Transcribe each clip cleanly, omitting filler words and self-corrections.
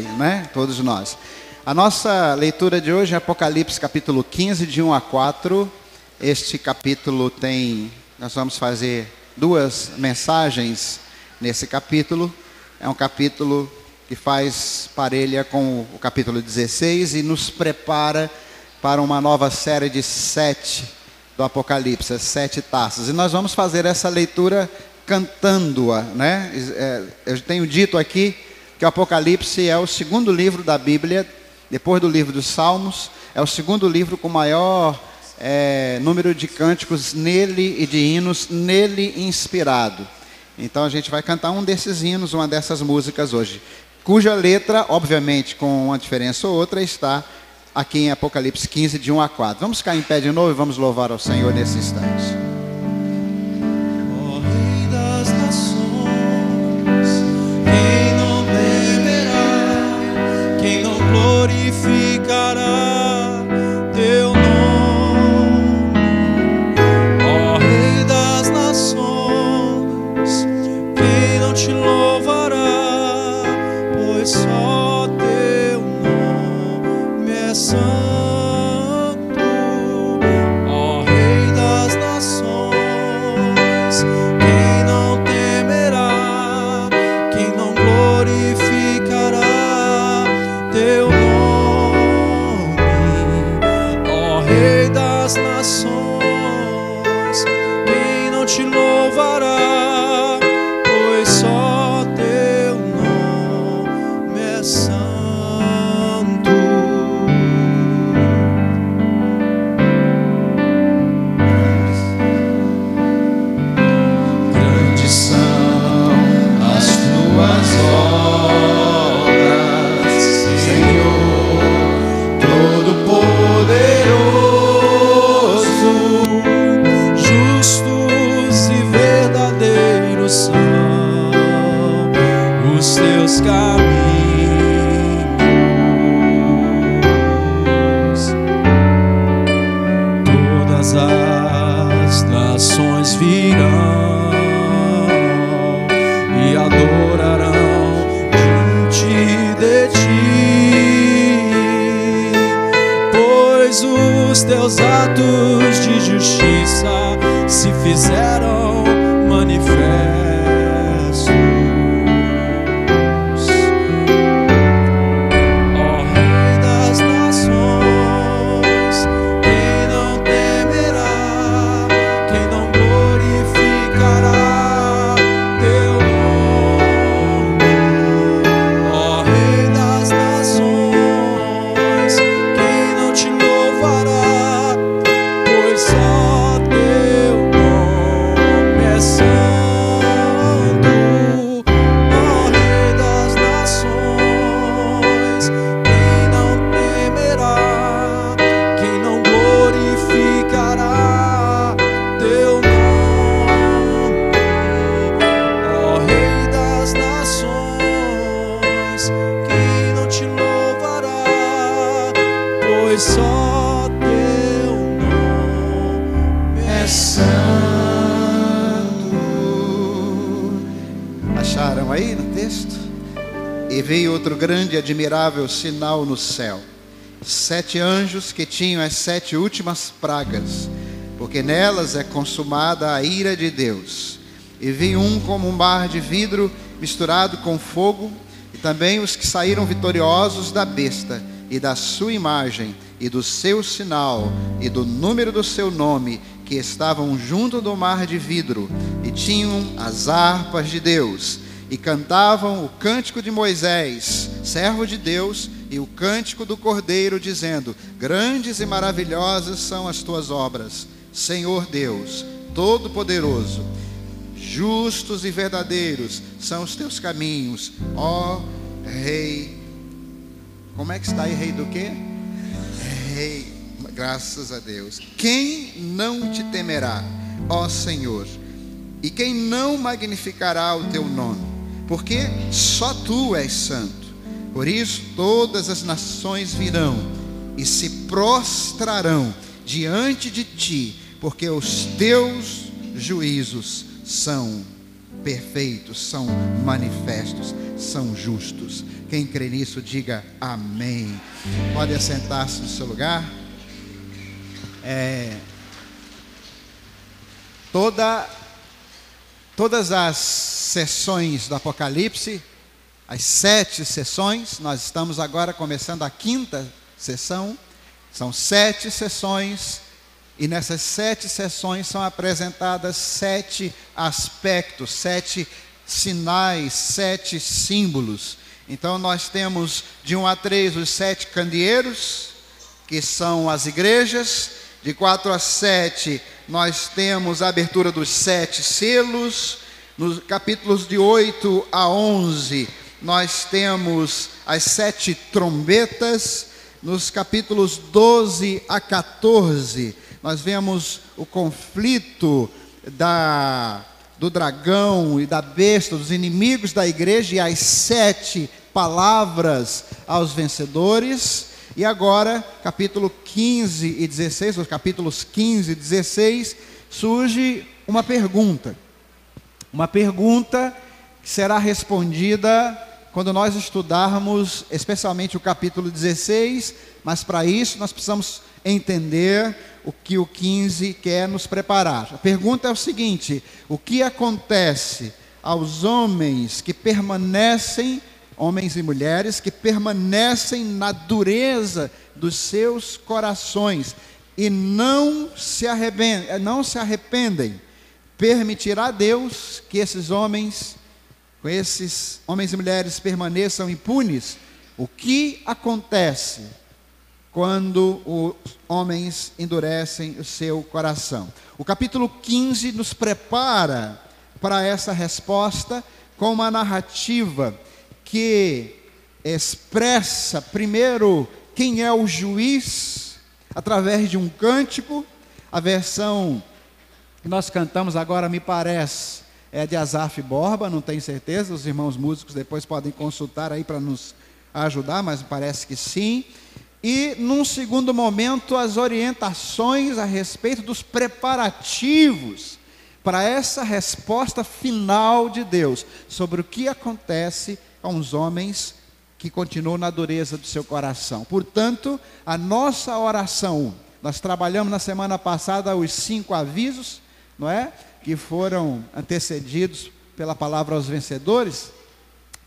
né? Todos nós. A nossa leitura de hoje é Apocalipse capítulo 15, de 1 a 4. Este capítulo nós vamos fazer 2 mensagens nesse capítulo. É um capítulo que faz parelha com o capítulo 16 e nos prepara para uma nova série de 7 do Apocalipse, 7 taças. E nós vamos fazer essa leitura cantando-a, né? Eu tenho dito aqui que o Apocalipse é o segundo livro da Bíblia, depois do livro dos Salmos, é o segundo livro com maior número de cânticos nele e de hinos nele inspirado. Então a gente vai cantar um desses hinos, uma dessas músicas hoje, cuja letra, obviamente com uma diferença ou outra, está aqui em Apocalipse 15, de 1 a 4. Vamos ficar em pé de novo e vamos louvar ao Senhor nesse instante. Ó Rei das nações, quem não temerá, quem não glorificará teu nome? Ó Rei das nações, quem não te louvará, pois só teu nome é santo. Ó Rei das nações, quem não temerá, quem não glorificará teu nome? Ó Rei das nações, quem não te louvará, pois só teu nome é santo. Grandes são as tuas obras, Senhor Todo-Poderoso. Justos e verdadeiros são os teus caminhos. Todas as nações virão e adorarão diante de ti, pois os teus atos de justiça se fizeram manifestos. Ó Rei das nações, quem não temerá, quem não glorificará teu nome? Ó Rei das nações, quem não te louvará, pois só teu nome é santo. Ó Rei das nações, quem não temerá, quem não glorificará teu nome? Ó Rei das nações, quem não te louvará, pois só teu nome é santo. Acharam aí no texto? E veio outro grande e admirável sinal no céu: 7 anjos que tinham as 7 últimas pragas, porque nelas é consumada a ira de Deus. E vi um como um mar de vidro misturado com fogo, e também os que saíram vitoriosos da besta e da sua imagem e do seu sinal e do número do seu nome, que estavam junto do mar de vidro, e tinham as harpas de Deus, e cantavam o cântico de Moisés, servo de Deus, e o cântico do Cordeiro, dizendo: grandes e maravilhosas são as tuas obras, Senhor Deus Todo-Poderoso. Justos e verdadeiros são os teus caminhos, ó Rei. Como é que está aí, Rei do quê? Rei, graças a Deus. Quem não te temerá, ó Senhor? E quem não magnificará o teu nome? Porque só tu és santo. Por isso todas as nações virão e se prostrarão diante de ti, porque os teus juízos são perfeitos, são manifestos. são justos. Quem crê nisso, diga amém. Pode assentar-se no seu lugar. Todas as sessões do Apocalipse, as 7 sessões, nós estamos agora começando a 5ª sessão, são 7 sessões, e nessas 7 sessões são apresentadas 7 aspectos, 7 sinais, 7 símbolos. Então nós temos de 1 a 3 os 7 candeeiros, que são as igrejas. De 4 a 7 nós temos a abertura dos 7 selos. Nos capítulos de 8 a 11 nós temos as 7 trombetas. Nos capítulos 12 a 14 nós vemos o conflito do dragão e da besta, dos inimigos da igreja, e as 7 palavras aos vencedores. E agora, capítulo 15 e 16, os capítulos 15 e 16, surge uma pergunta que será respondida quando nós estudarmos especialmente o capítulo 16, mas para isso nós precisamos entender o que o 15 quer nos preparar. A pergunta é o seguinte: o que acontece aos homens que permanecem, homens e mulheres que permanecem na dureza dos seus corações e não se arrependem? Permitirá Deus que esses homens e mulheres permaneçam impunes? O que acontece quando os homens endurecem o seu coração? O capítulo 15 nos prepara para essa resposta com uma narrativa que expressa primeiro quem é o juiz, através de um cântico. A versão que nós cantamos agora, me parece, é de Asaf Borba, não tenho certeza, os irmãos músicos depois podem consultar aí para nos ajudar, mas me parece que sim. E num segundo momento, as orientações a respeito dos preparativos para essa resposta final de Deus, sobre o que acontece com os homens que continuam na dureza do seu coração. Portanto, a nossa oração, nós trabalhamos na semana passada os 5 avisos, não é? Que foram antecedidos pela palavra aos vencedores,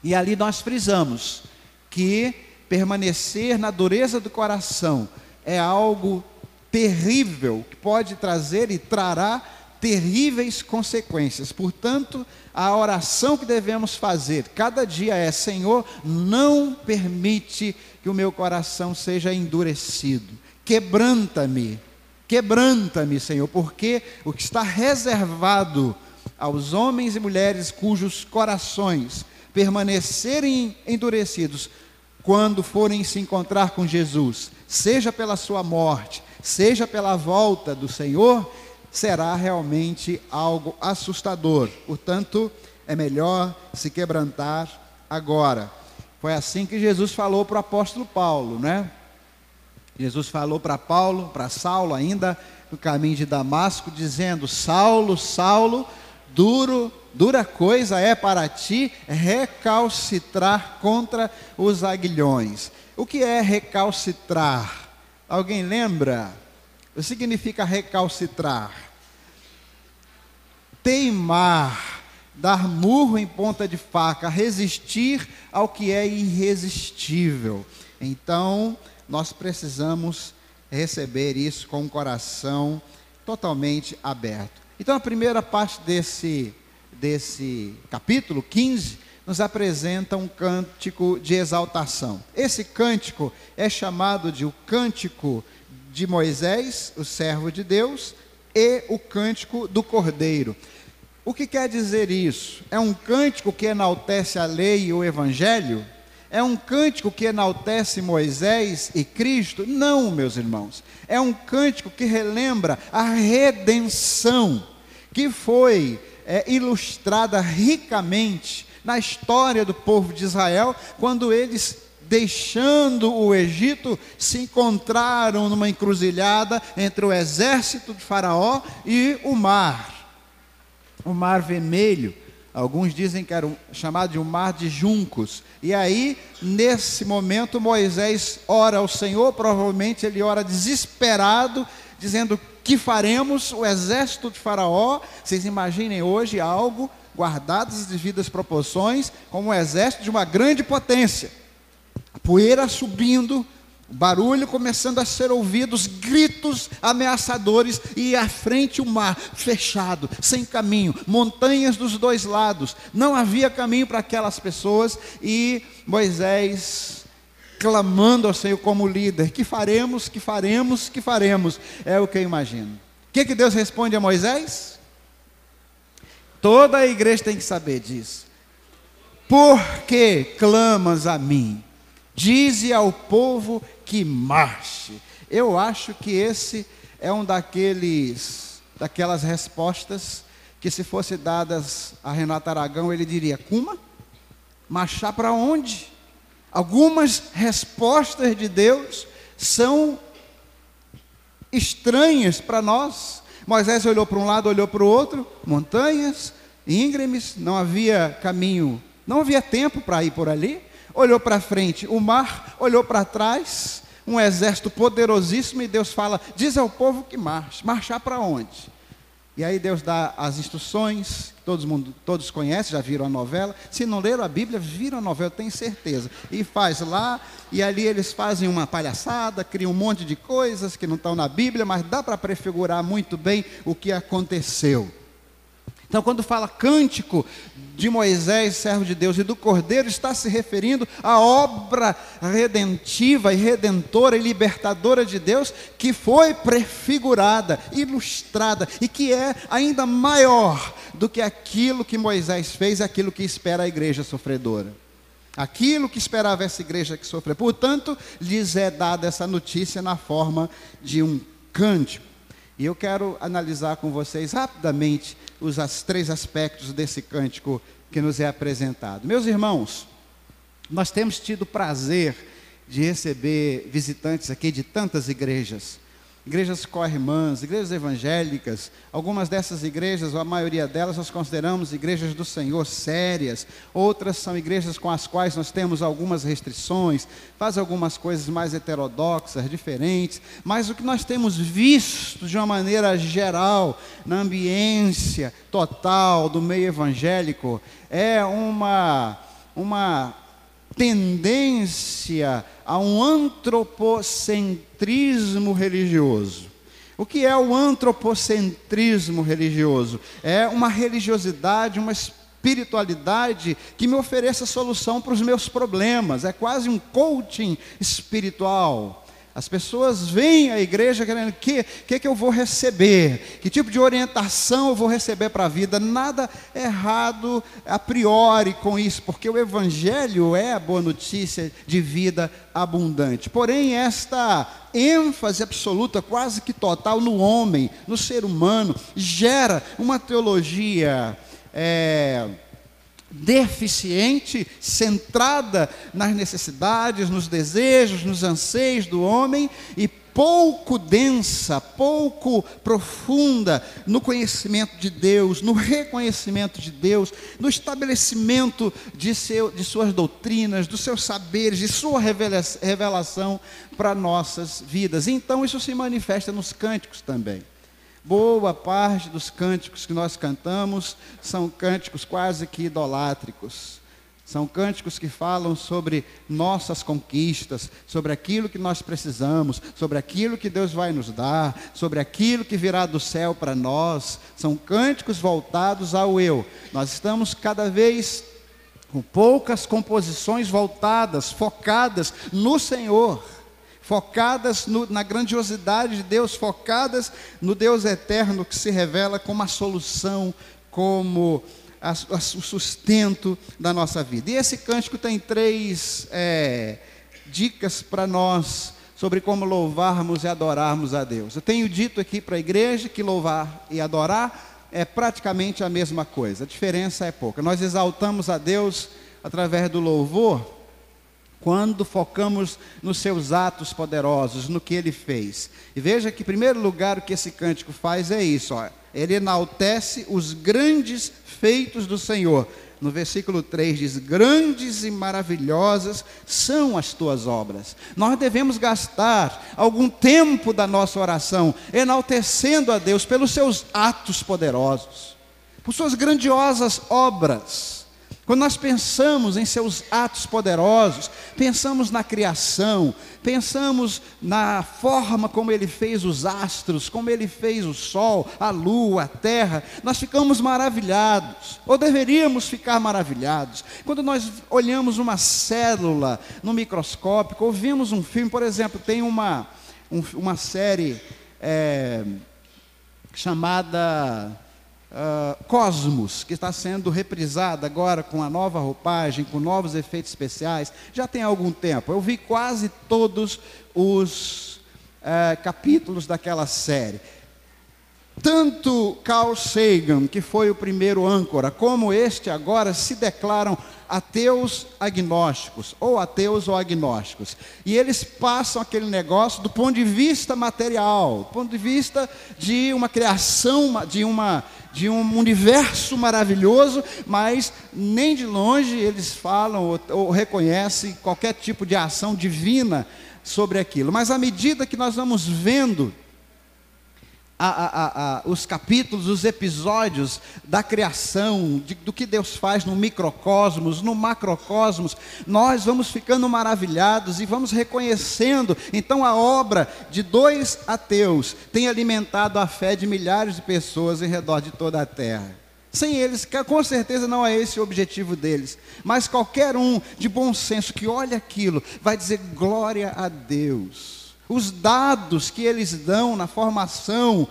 e ali nós frisamos que permanecer na dureza do coração é algo terrível, que pode trazer e trará terríveis consequências. Portanto, a oração que devemos fazer cada dia é: Senhor, não permite que o meu coração seja endurecido. Quebranta-me, Senhor, porque o que está reservado aos homens e mulheres cujos corações permanecerem endurecidos quando forem se encontrar com Jesus, seja pela sua morte, seja pela volta do Senhor, será realmente algo assustador. Portanto, é melhor se quebrantar agora. Foi assim que Jesus falou para o apóstolo Paulo, né? Jesus falou para Paulo, para Saulo ainda, no caminho de Damasco, dizendo: Saulo, Saulo, dura coisa é para ti recalcitrar contra os aguilhões. O que é recalcitrar? Alguém lembra? O que significa recalcitrar? Teimar, dar murro em ponta de faca, resistir ao que é irresistível. Então, nós precisamos receber isso com o coração totalmente aberto. Então, a primeira parte desse capítulo 15 nos apresenta um cântico de exaltação. Esse cântico é chamado de o cântico de Moisés, o servo de Deus, e o cântico do Cordeiro. O que quer dizer isso? É um cântico que enaltece a lei e o evangelho? É um cântico que enaltece Moisés e Cristo? Não, meus irmãos. É um cântico que relembra a redenção que foi ilustrada ricamente na história do povo de Israel, quando eles, deixando o Egito, se encontraram numa encruzilhada entre o exército de Faraó e o mar Vermelho. Alguns dizem que era chamado de um mar de juncos. E aí, nesse momento, Moisés ora ao Senhor, provavelmente ele ora desesperado, dizendo: que faremos? O exército de Faraó, vocês imaginem hoje algo, guardadas as devidas proporções, como o exército de uma grande potência. A poeira subindo, barulho começando a ser ouvido, os gritos ameaçadores, e à frente o mar fechado, sem caminho, montanhas dos dois lados, não havia caminho para aquelas pessoas, e Moisés clamando ao Senhor como líder: que faremos, que faremos, que faremos? É o que eu imagino. O que Deus responde a Moisés? Toda a igreja tem que saber disso. Por que clamas a mim? Dize ao povo que marche. Eu acho que esse é um daquelas respostas que, se fosse dadas a Renato Aragão, ele diria: Kuma? Marchar para onde? Algumas respostas de Deus são estranhas para nós. Moisés olhou para um lado, olhou para o outro, montanhas íngremes, não havia caminho, não havia tempo para ir por ali. Olhou para frente o mar, olhou para trás, um exército poderosíssimo, e Deus fala: diz ao povo que marche. Marchar para onde? E aí Deus dá as instruções, que todos conhecem, já viram a novela. Se não leram a Bíblia, viram a novela, tenho certeza. E faz lá, e ali eles fazem uma palhaçada, criam um monte de coisas que não estão na Bíblia, mas dá para prefigurar muito bem o que aconteceu. Então, quando fala cântico de Moisés, servo de Deus, e do Cordeiro, está se referindo à obra redentiva e redentora e libertadora de Deus, que foi prefigurada, ilustrada, e que é ainda maior do que aquilo que Moisés fez, aquilo que espera a igreja sofredora. Aquilo que esperava essa igreja que sofreu. Portanto, lhes é dada essa notícia na forma de um cântico. E eu quero analisar com vocês rapidamente os 3 aspectos desse cântico que nos é apresentado. Meus irmãos, nós temos tido o prazer de receber visitantes aqui de tantas igrejas. Igrejas co-irmãs, igrejas evangélicas. Algumas dessas igrejas, ou a maioria delas, nós consideramos igrejas do Senhor sérias. Outras são igrejas com as quais nós temos algumas restrições, fazem algumas coisas mais heterodoxas, diferentes. Mas o que nós temos visto de uma maneira geral, na ambiência total do meio evangélico, é uma tendência a um antropocentrismo religioso. O que é o antropocentrismo religioso? É uma religiosidade, uma espiritualidade que me ofereça solução para os meus problemas. É quase um coaching espiritual. As pessoas vêm à igreja querendo: que eu vou receber? Que tipo de orientação eu vou receber para a vida? Nada errado a priori com isso, porque o Evangelho é a boa notícia de vida abundante. Porém, esta ênfase absoluta, quase que total, no homem, no ser humano, gera uma teologia deficiente, centrada nas necessidades, nos desejos, nos anseios do homem, e pouco densa, pouco profunda no conhecimento de Deus, no reconhecimento de Deus, no estabelecimento de suas doutrinas, dos seus saberes, de sua revelação para nossas vidas. Então isso se manifesta nos cânticos também. Boa parte dos cânticos que nós cantamos são cânticos quase que idolátricos. São cânticos que falam sobre nossas conquistas, sobre aquilo que nós precisamos, sobre aquilo que Deus vai nos dar, sobre aquilo que virá do céu para nós. São cânticos voltados ao eu. Nós estamos cada vez com poucas composições voltadas, focadas no Senhor, focadas na grandiosidade de Deus, focadas no Deus eterno que se revela como a solução, como o sustento da nossa vida. E esse cântico tem 3 dicas para nós sobre como louvarmos e adorarmos a Deus. Eu tenho dito aqui para a igreja que louvar e adorar é praticamente a mesma coisa, a diferença é pouca. Nós exaltamos a Deus através do louvor, quando focamos nos seus atos poderosos, no que Ele fez. E veja que, em primeiro lugar, o que esse cântico faz é isso, ó. Ele enaltece os grandes feitos do Senhor. No versículo 3 diz: grandes e maravilhosas são as tuas obras. Nós devemos gastar algum tempo da nossa oração enaltecendo a Deus pelos seus atos poderosos, por suas grandiosas obras. Quando nós pensamos em seus atos poderosos, pensamos na criação, pensamos na forma como Ele fez os astros, como Ele fez o sol, a lua, a terra, nós ficamos maravilhados, ou deveríamos ficar maravilhados. Quando nós olhamos uma célula no microscópio, ou vimos um filme, por exemplo, tem uma série chamada Cosmos, que está sendo reprisada agora com a nova roupagem, com novos efeitos especiais, já tem algum tempo. Eu vi quase todos os capítulos daquela série. Tanto Carl Sagan, que foi o primeiro âncora, como este agora se declaram ateus agnósticos, ou ateus ou agnósticos. E eles passam aquele negócio do ponto de vista material, do ponto de vista de uma criação, de um universo maravilhoso, mas nem de longe eles falam ou reconhecem qualquer tipo de ação divina sobre aquilo. Mas à medida que nós vamos vendo os capítulos, os episódios da criação, do que Deus faz no microcosmos, no macrocosmos, nós vamos ficando maravilhados e vamos reconhecendo. Então a obra de dois ateus tem alimentado a fé de milhares de pessoas em redor de toda a terra. Sem eles, com certeza não é esse o objetivo deles, mas qualquer um de bom senso que olhe aquilo vai dizer glória a Deus. Os dados que eles dão na formação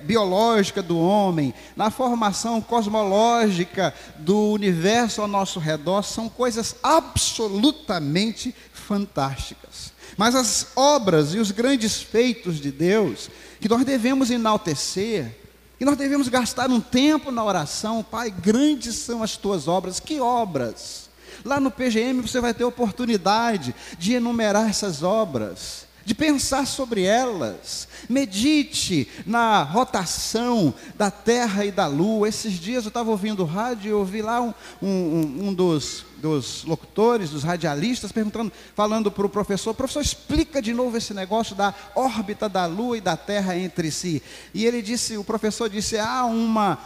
biológica do homem, na formação cosmológica do universo ao nosso redor, são coisas absolutamente fantásticas. Mas as obras e os grandes feitos de Deus, que nós devemos enaltecer, que nós devemos gastar um tempo na oração. Pai, grandes são as tuas obras. Que obras? Lá no PGM você vai ter oportunidade de enumerar essas obras, de pensar sobre elas. Medite na rotação da Terra e da Lua. Esses dias eu estava ouvindo o rádio e eu ouvi lá um dos locutores, dos radialistas, falando para o professor: professor, explica de novo esse negócio da órbita da Lua e da Terra entre si. E o professor disse, há uma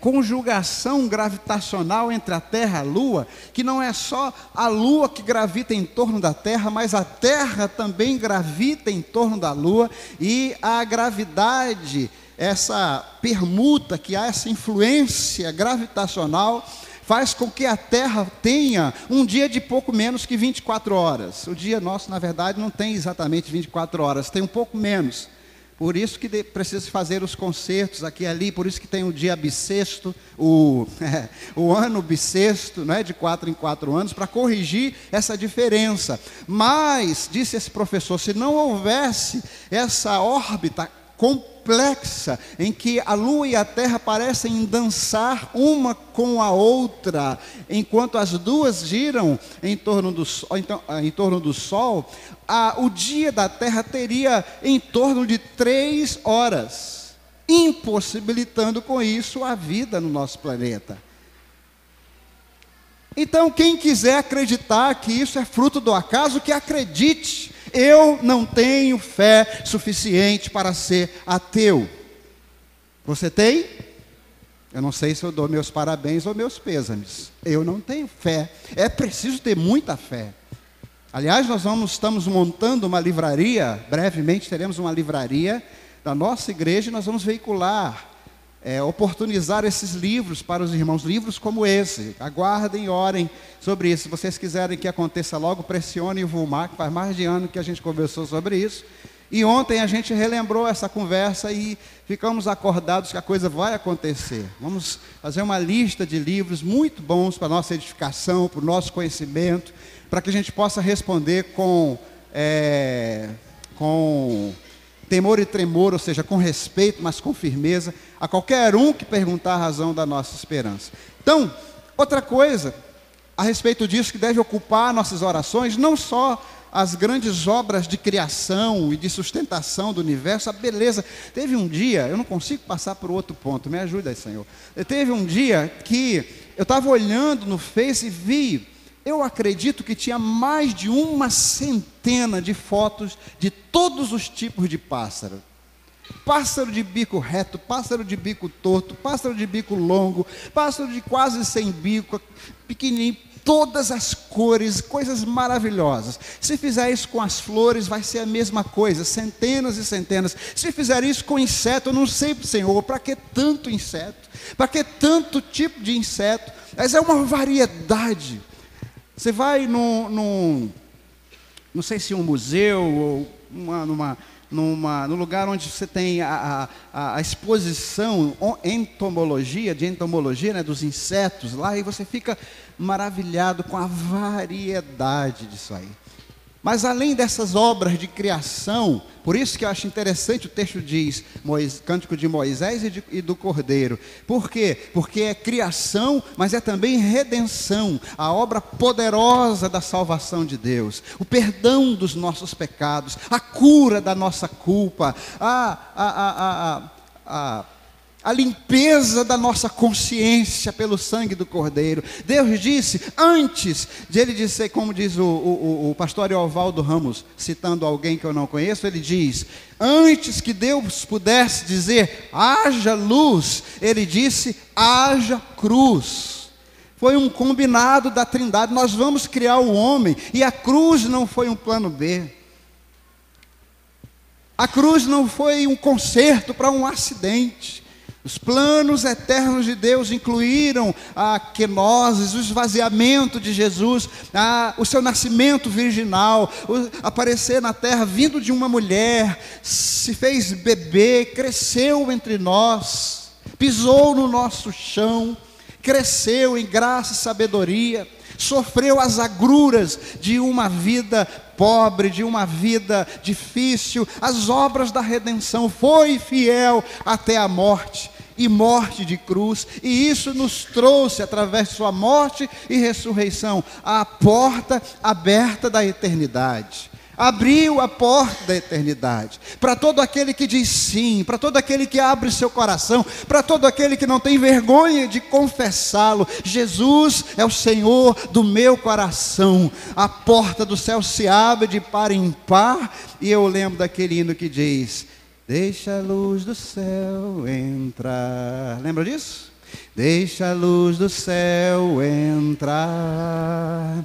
conjugação gravitacional entre a Terra e a Lua, que não é só a Lua que gravita em torno da Terra, mas a Terra também gravita em torno da Lua, e a gravidade, essa permuta que há, essa influência gravitacional, faz com que a Terra tenha um dia de pouco menos que 24 horas. O dia nosso, na verdade, não tem exatamente 24 horas, tem um pouco menos. Por isso que precisa fazer os concertos aqui e ali, por isso que tem o dia bissexto, o ano bissexto, né, de 4 em 4 anos, para corrigir essa diferença. Mas, disse esse professor, se não houvesse essa órbita complexa, em que a Lua e a Terra parecem dançar uma com a outra, enquanto as duas giram em torno do Sol, o dia da Terra teria em torno de 3 horas, impossibilitando com isso a vida no nosso planeta. Então, quem quiser acreditar que isso é fruto do acaso, que acredite. Eu não tenho fé suficiente para ser ateu. Você tem? Eu não sei se eu dou meus parabéns ou meus pêsames. Eu não tenho fé. É preciso ter muita fé. Aliás, estamos montando uma livraria. Brevemente teremos uma livraria da nossa igreja e nós vamos veicular, oportunizar esses livros para os irmãos, livros como esse. Aguardem e orem sobre isso. Se vocês quiserem que aconteça logo, pressionem o Vulmar, que faz mais de ano que a gente conversou sobre isso. E ontem a gente relembrou essa conversa e ficamos acordados que a coisa vai acontecer. Vamos fazer uma lista de livros muito bons para a nossa edificação, para o nosso conhecimento, para que a gente possa responder com temor e tremor, ou seja, com respeito, mas com firmeza, a qualquer um que perguntar a razão da nossa esperança. Então, outra coisa a respeito disso que deve ocupar nossas orações, não só as grandes obras de criação e de sustentação do universo, a beleza. Teve um dia, eu não consigo passar para o outro ponto, me ajuda aí, Senhor. Teve um dia que eu estava olhando no Face e vi, eu acredito que tinha mais de 100 de fotos de todos os tipos de pássaro. Pássaro de bico reto, pássaro de bico torto, pássaro de bico longo, pássaro de quase sem bico, pequenininho, todas as cores, coisas maravilhosas. Se fizer isso com as flores, vai ser a mesma coisa, centenas e centenas. Se fizer isso com inseto, eu não sei, Senhor, para que tanto inseto? Para que tanto tipo de inseto? Mas é uma variedade. Você vai não sei se um museu ou no lugar onde você tem a exposição de entomologia, né, dos insetos lá, e você fica maravilhado com a variedade disso aí. Mas além dessas obras de criação, por isso que eu acho interessante o texto diz, Cântico de Moisés e do Cordeiro. Por quê? Porque é criação, mas é também redenção, a obra poderosa da salvação de Deus, o perdão dos nossos pecados, a cura da nossa culpa, a limpeza da nossa consciência pelo sangue do Cordeiro. Deus disse, antes de ele dizer, como diz o pastor Eovaldo Ramos, citando alguém que eu não conheço, ele diz, antes que Deus pudesse dizer, haja luz, ele disse, haja cruz. Foi um combinado da Trindade, nós vamos criar o homem, e a cruz não foi um plano B. A cruz não foi um conserto para um acidente. Os planos eternos de Deus incluíram a quenoses, o esvaziamento de Jesus, o seu nascimento virginal, aparecer na terra vindo de uma mulher, se fez bebê, cresceu entre nós, pisou no nosso chão, cresceu em graça e sabedoria, sofreu as agruras de uma vida pobre, de uma vida difícil, as obras da redenção, foi fiel até a morte, e morte de cruz, e isso nos trouxe, através de sua morte e ressurreição, a porta aberta da eternidade. Abriu a porta da eternidade, para todo aquele que diz sim, para todo aquele que abre seu coração, para todo aquele que não tem vergonha de confessá-lo. Jesus é o Senhor do meu coração. A porta do céu se abre de par em par, e eu lembro daquele hino que diz, deixa a luz do céu entrar. Lembra disso? Deixa a luz do céu entrar,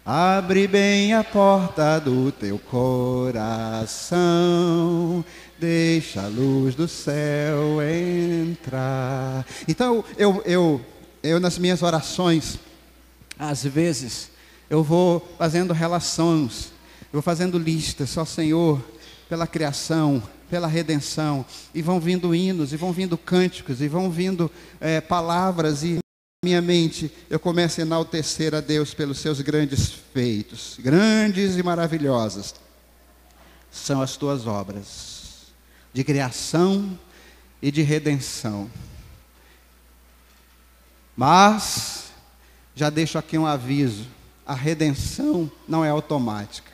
abre bem a porta do teu coração, deixa a luz do céu entrar. Então, eu nas minhas orações, às vezes, eu vou fazendo relações, eu vou fazendo listas, ó Senhor, pela criação, pela redenção, e vão vindo hinos, e vão vindo cânticos, e vão vindo palavras, e na minha mente eu começo a enaltecer a Deus pelos seus grandes feitos, grandes e maravilhosas são as tuas obras de criação e de redenção. Mas já deixo aqui um aviso, a redenção não é automática,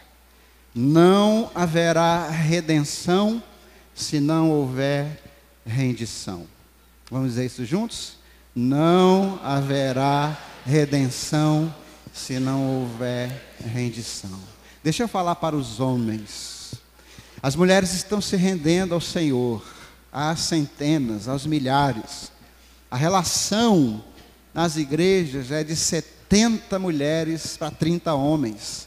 não haverá redenção se não houver rendição. Vamos dizer isso juntos? Não haverá redenção se não houver rendição. Deixa eu falar para os homens. As mulheres estão se rendendo ao Senhor, às centenas, aos milhares. A relação nas igrejas é de 70 mulheres para 30 homens,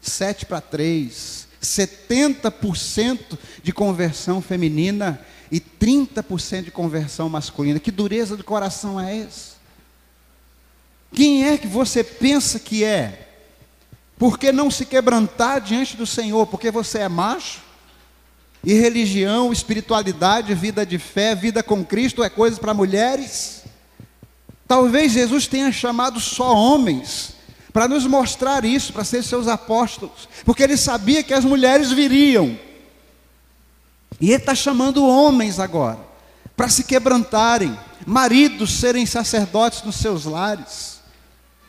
7 para 3. 70% de conversão feminina e 30% de conversão masculina. Que dureza do coração é essa? Quem é que você pensa que é? Por que não se quebrantar diante do Senhor? Porque você é macho? E religião, espiritualidade, vida de fé, vida com Cristo é coisa para mulheres? Talvez Jesus tenha chamado só homens para nos mostrar isso, para ser seus apóstolos, porque ele sabia que as mulheres viriam, e ele está chamando homens agora, para se quebrantarem, maridos serem sacerdotes nos seus lares,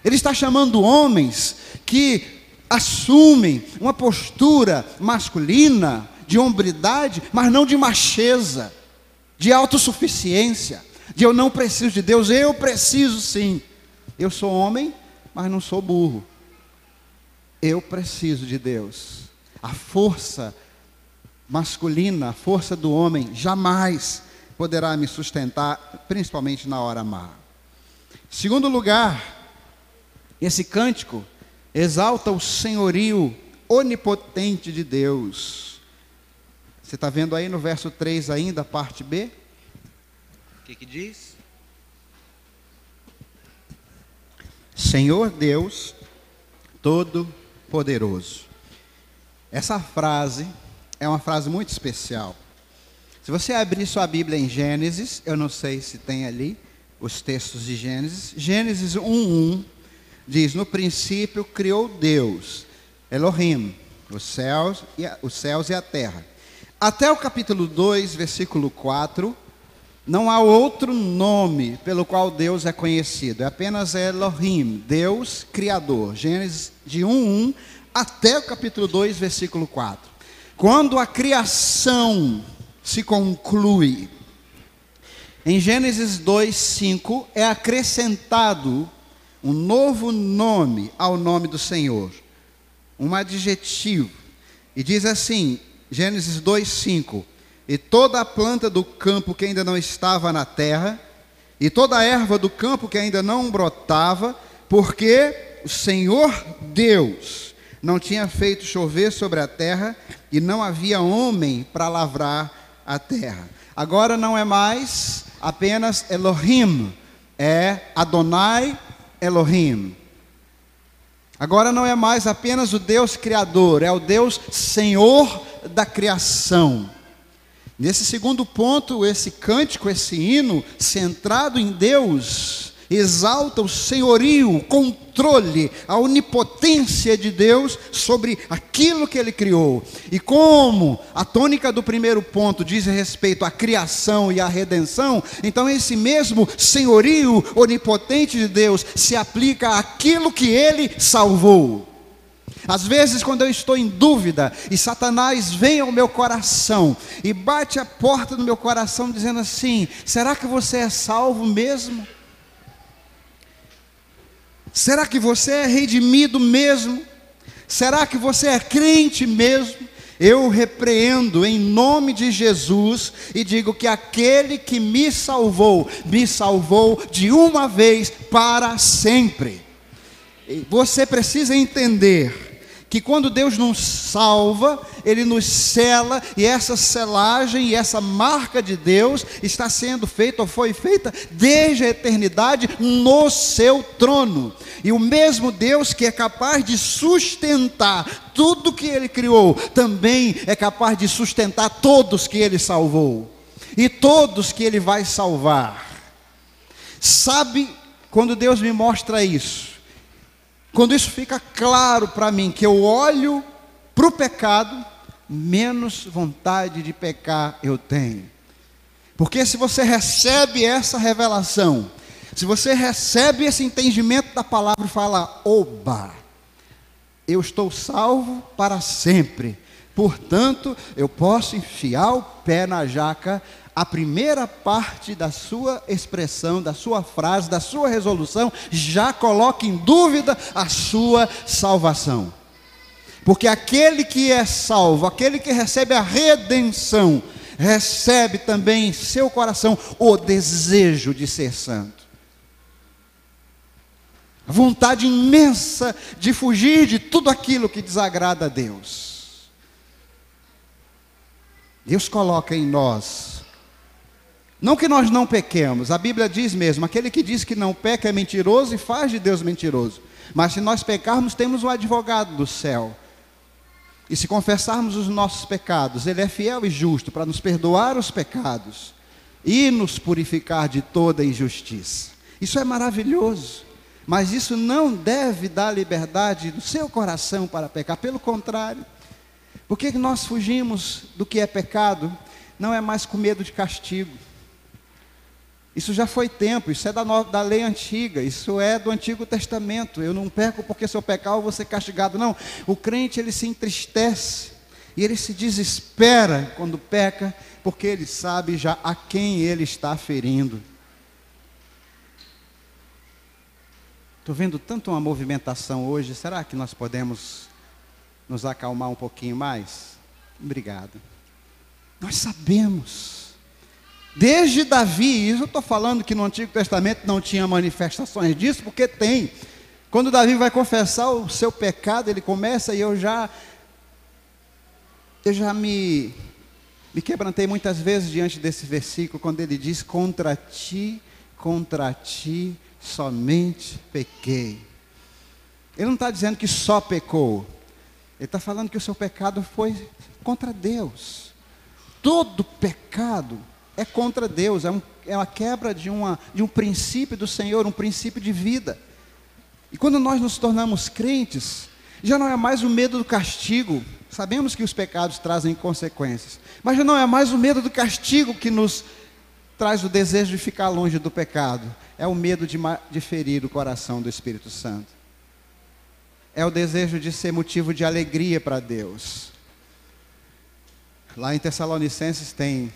Ele está chamando homens que assumem uma postura masculina, de hombridade, mas não de macheza, de autossuficiência, de eu não preciso de Deus. Eu preciso sim. Eu sou homem, mas não sou burro. Eu preciso de Deus. A força masculina, a força do homem, jamais poderá me sustentar, principalmente na hora má. Segundo lugar, esse cântico exalta o senhorio onipotente de Deus. Você está vendo aí no verso 3 ainda, parte B? O que diz? Senhor Deus Todo-Poderoso. Essa frase é uma frase muito especial. Se você abrir sua Bíblia em Gênesis, eu não sei se tem ali os textos de Gênesis. Gênesis 1:1 diz: no princípio criou Deus, Elohim, os céus e a terra. Até o capítulo 2, versículo 4, não há outro nome pelo qual Deus é conhecido. É apenas Elohim, Deus Criador. Gênesis de 1:1 até o capítulo 2, versículo 4. Quando a criação se conclui, em Gênesis 2:5 é acrescentado um novo nome ao nome do Senhor, um adjetivo, e diz assim, Gênesis 2:5: e toda a planta do campo que ainda não estava na terra, e toda a erva do campo que ainda não brotava, porque o Senhor Deus não tinha feito chover sobre a terra, e não havia homem para lavrar a terra. Agora não é mais apenas Elohim, é Adonai Elohim. Agora não é mais apenas o Deus Criador, é o Deus Senhor da criação. Nesse segundo ponto, esse cântico, esse hino, centrado em Deus, exalta o senhorio, o controle, a onipotência de Deus sobre aquilo que Ele criou. E como a tônica do primeiro ponto diz respeito à criação e à redenção, então esse mesmo senhorio onipotente de Deus se aplica àquilo que Ele salvou. Às vezes, quando eu estou em dúvida e Satanás vem ao meu coração e bate a porta do meu coração dizendo assim: será que você é salvo mesmo? Será que você é redimido mesmo? Será que você é crente mesmo? Eu repreendo em nome de Jesus e digo que aquele que me salvou de uma vez para sempre. E você precisa entender que quando Deus nos salva, Ele nos sela, e essa selagem e essa marca de Deus está sendo feita, ou foi feita, desde a eternidade no seu trono. E o mesmo Deus que é capaz de sustentar tudo que Ele criou, também é capaz de sustentar todos que Ele salvou, e todos que Ele vai salvar. Sabe, quando Deus me mostra isso, quando isso fica claro para mim, que eu olho para o pecado, menos vontade de pecar eu tenho. Porque se você recebe essa revelação, se você recebe esse entendimento da palavra e fala: oba, eu estou salvo para sempre, portanto eu posso enfiar o pé na jaca, a primeira parte da sua expressão, da sua frase, da sua resolução, já coloca em dúvida a sua salvação. Porque aquele que é salvo, aquele que recebe a redenção, recebe também em seu coração o desejo de ser santo. A vontade imensa de fugir de tudo aquilo que desagrada a Deus. Deus coloca em nós, não que nós não pequemos, a Bíblia diz mesmo: aquele que diz que não peca é mentiroso e faz de Deus mentiroso. Mas se nós pecarmos, temos um advogado do céu. E se confessarmos os nossos pecados, Ele é fiel e justo para nos perdoar os pecados e nos purificar de toda injustiça. Isso é maravilhoso, mas isso não deve dar liberdade do seu coração para pecar. Pelo contrário, por que nós fugimos do que é pecado? Não é mais com medo de castigo. Isso já foi tempo, isso é da lei antiga, isso é do Antigo Testamento. Eu não peco porque se eu pecar eu vou ser castigado. Não, o crente ele se entristece e ele se desespera quando peca, porque ele sabe já a quem ele está ferindo. Estou vendo tanto uma movimentação hoje, será que nós podemos nos acalmar um pouquinho mais? Obrigado. Nós sabemos. Desde Davi, isso eu estou falando que no Antigo Testamento não tinha manifestações disso, porque tem. Quando Davi vai confessar o seu pecado, ele começa, e eu já me quebrantei muitas vezes diante desse versículo, quando ele diz: contra ti somente pequei. Ele não está dizendo que só pecou, ele está falando que o seu pecado foi contra Deus. Todo pecado é contra Deus, é uma quebra de um princípio do Senhor, um princípio de vida. E quando nós nos tornamos crentes, já não é mais o medo do castigo. Sabemos que os pecados trazem consequências, mas já não é mais o medo do castigo que nos traz o desejo de ficar longe do pecado. É o medo de ferir o coração do Espírito Santo. É o desejo de ser motivo de alegria para Deus. Lá em Tessalonicenses tem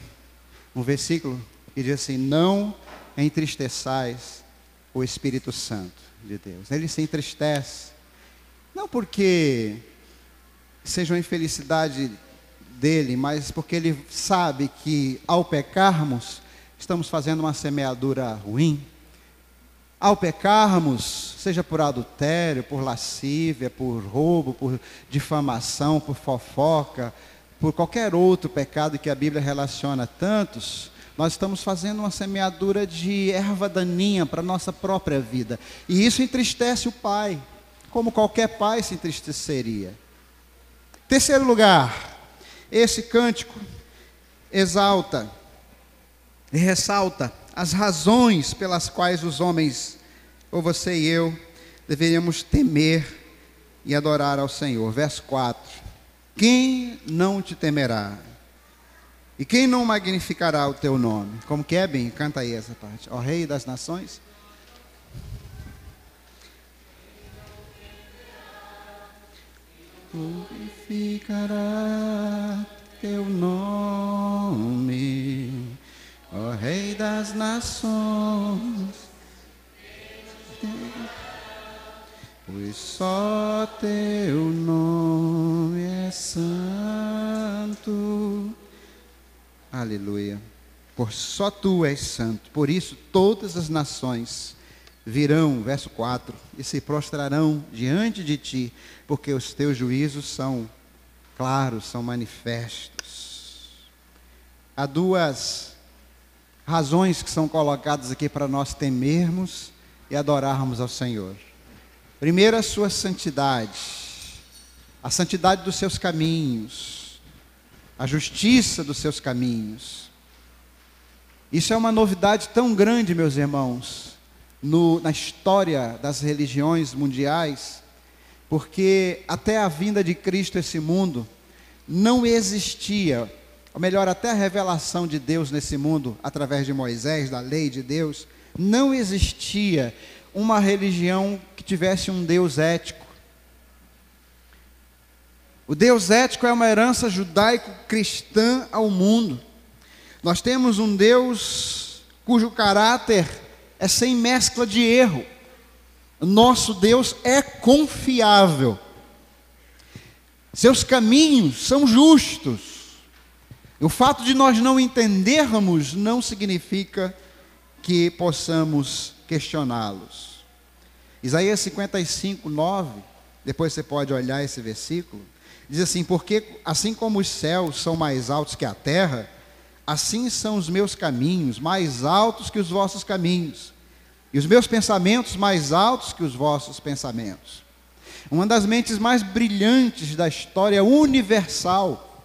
um versículo que diz assim: não entristeçais o Espírito Santo de Deus. Ele se entristece, não porque seja uma infelicidade dele, mas porque ele sabe que ao pecarmos, estamos fazendo uma semeadura ruim. Ao pecarmos, seja por adultério, por lascívia, por roubo, por difamação, por fofoca, por qualquer outro pecado que a Bíblia relaciona tantos, nós estamos fazendo uma semeadura de erva daninha para a nossa própria vida. E isso entristece o pai, como qualquer pai se entristeceria. Terceiro lugar, esse cântico exalta e ressalta as razões pelas quais os homens, ou você e eu, deveríamos temer e adorar ao Senhor. Verso 4. Quem não te temerá? E quem não magnificará o teu nome? Como que é, bem? Canta aí essa parte. Ó Rei das Nações. Glorificará teu nome, ó Rei das Nações. Pois só teu nome é santo. Aleluia. Por só tu és santo. Por isso todas as nações virão, verso 4, e se prostrarão diante de ti, porque os teus juízos são claros, são manifestos. Há duas razões que são colocadas aqui para nós temermos e adorarmos ao Senhor. Primeiro, a sua santidade, a santidade dos seus caminhos, a justiça dos seus caminhos. Isso é uma novidade tão grande, meus irmãos, na história das religiões mundiais, porque até a vinda de Cristo a esse mundo, não existia, ou melhor, até a revelação de Deus nesse mundo, através de Moisés, da lei de Deus, não existia uma religião que tivesse um Deus ético. O Deus ético é uma herança judaico-cristã ao mundo. Nós temos um Deus cujo caráter é sem mescla de erro. Nosso Deus é confiável. Seus caminhos são justos. O fato de nós não entendermos não significa que possamos questioná-los. Isaías 55, 9, depois você pode olhar esse versículo, diz assim: porque assim como os céus são mais altos que a terra, assim são os meus caminhos mais altos que os vossos caminhos, e os meus pensamentos mais altos que os vossos pensamentos. Uma das mentes mais brilhantes da história universal,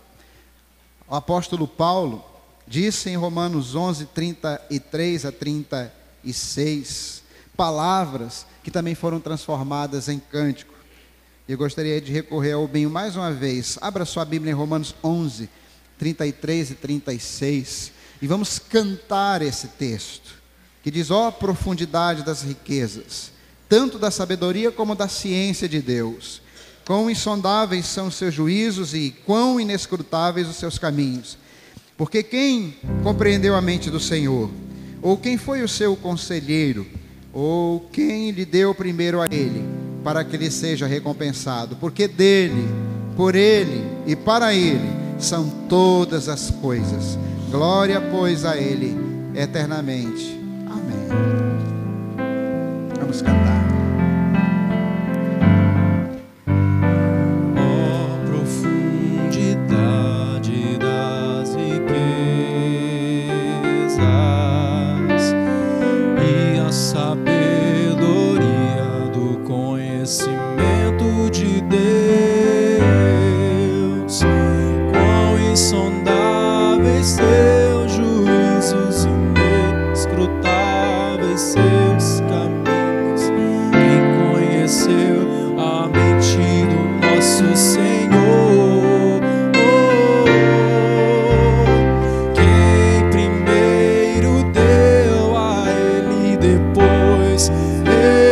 o apóstolo Paulo disse em Romanos 11, 33 a 36, palavras que também foram transformadas em cântico. Eu gostaria de recorrer ao bem mais uma vez. Abra sua Bíblia em Romanos 11, 33 e 36, e vamos cantar esse texto. que diz: ó profundidade das riquezas, tanto da sabedoria como da ciência de Deus. Quão insondáveis são os seus juízos e quão inescrutáveis os seus caminhos. Porque quem compreendeu a mente do Senhor? Ou quem foi o seu conselheiro? Ou quem lhe deu primeiro a ele, para que lhe seja recompensado? Porque dele, por ele e para ele são todas as coisas. Glória, pois, a ele eternamente. Amém. Vamos cantar. Seus juízos inescrutáveis, seus caminhos. Quem conheceu a mente do nosso Senhor? Quem primeiro deu a Ele, depois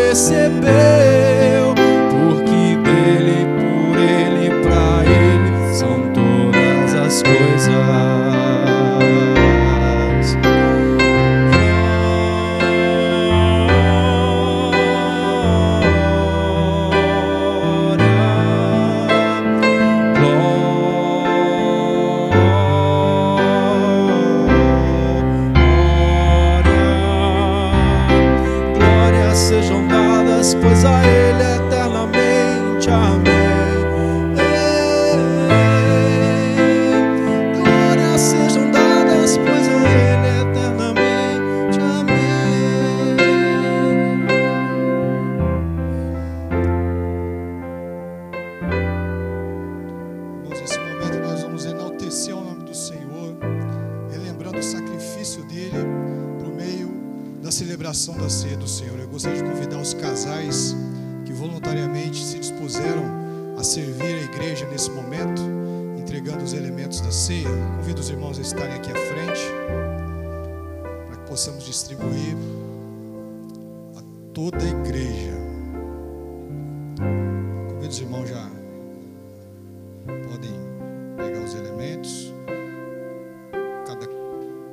recebeu. Porque dele, por Ele, pra Ele são todas as coisas. Sejam dadas, pois a Ele eternamente. Amém. Glórias sejam dadas, pois a Ele eternamente. Amém. Irmãos, nesse momento nós vamos enaltecer o nome do Senhor, relembrando o sacrifício dele por meio da celebração da ceia do Senhor. Eu gostaria de convidar os casais que voluntariamente se dispuseram a servir a igreja nesse momento, entregando os elementos da ceia. Convido os irmãos a estarem aqui à frente, para que possamos distribuir a toda a igreja. Convido os irmãos já podem pegar os elementos,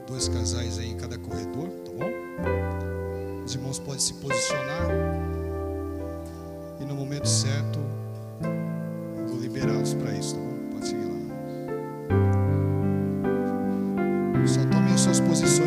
dois casais aí em cada corredor, tá bom? Os irmãos podem se posicionar e no momento certo eu vou liberá-los para isso, tá bom? Pode seguir lá. Só tomem as suas posições.